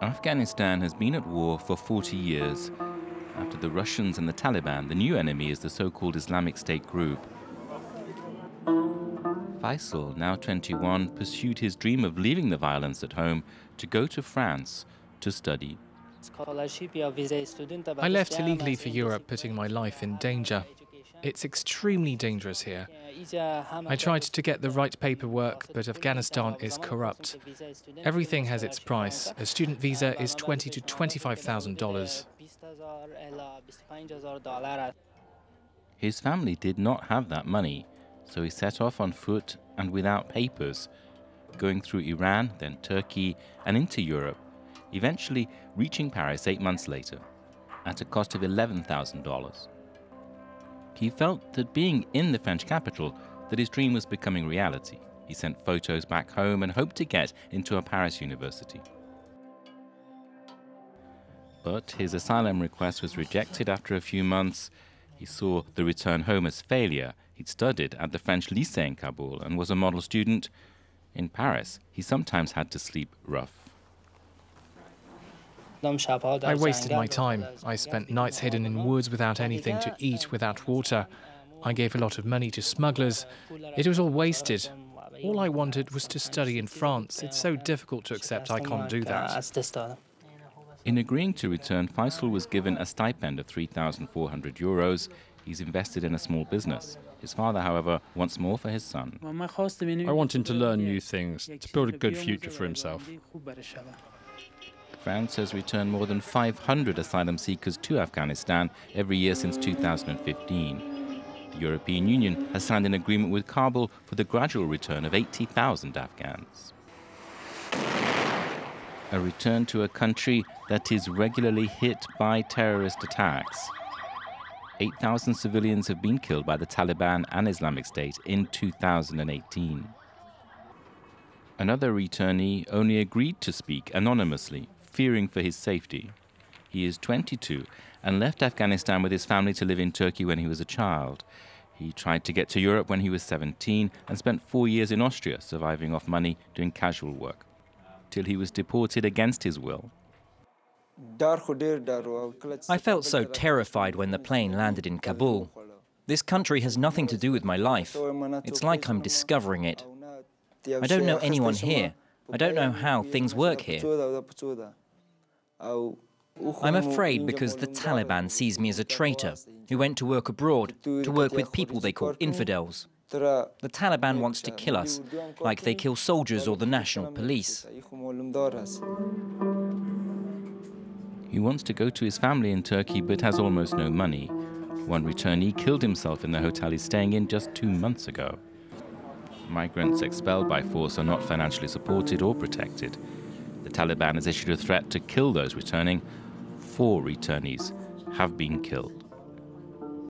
Afghanistan has been at war for 40 years. After the Russians and the Taliban, the new enemy is the so-called Islamic State group. Faisal, now 21, pursued his dream of leaving the violence at home to go to France to study. I left illegally for Europe, putting my life in danger. It's extremely dangerous here. I tried to get the right paperwork, but Afghanistan is corrupt. Everything has its price. A student visa is $20,000 to $25,000. His family did not have that money, so he set off on foot and without papers, going through Iran, then Turkey, and into Europe, eventually reaching Paris 8 months later, at a cost of $11,000. He felt that being in the French capital, that his dream was becoming reality. He sent photos back home and hoped to get into a Paris university. But his asylum request was rejected after a few months. He saw the return home as failure. He'd studied at the French lycée in Kabul and was a model student. In Paris, he sometimes had to sleep rough. I wasted my time. I spent nights hidden in woods without anything to eat, without water. I gave a lot of money to smugglers. It was all wasted. All I wanted was to study in France. It's so difficult to accept I can't do that. In agreeing to return, Faisal was given a stipend of €3,400. He's invested in a small business. His father, however, wants more for his son. I want him to learn new things, to build a good future for himself. France has returned more than 500 asylum seekers to Afghanistan every year since 2015. The European Union has signed an agreement with Kabul for the gradual return of 80,000 Afghans. A return to a country that is regularly hit by terrorist attacks. 8,000 civilians have been killed by the Taliban and Islamic State in 2018. Another returnee only agreed to speak anonymously, fearing for his safety. He is 22 and left Afghanistan with his family to live in Turkey when he was a child. He tried to get to Europe when he was 17 and spent 4 years in Austria, surviving off money doing casual work, till he was deported against his will. I felt so terrified when the plane landed in Kabul. This country has nothing to do with my life. It's like I'm discovering it. I don't know anyone here. I don't know how things work here. I'm afraid because the Taliban sees me as a traitor who went to work abroad, to work with people they call infidels. The Taliban wants to kill us, like they kill soldiers or the national police. He wants to go to his family in Turkey but has almost no money. One returnee killed himself in the hotel he's staying in just 2 months ago. Migrants expelled by force are not financially supported or protected. The Taliban has issued a threat to kill those returning. 4 returnees have been killed.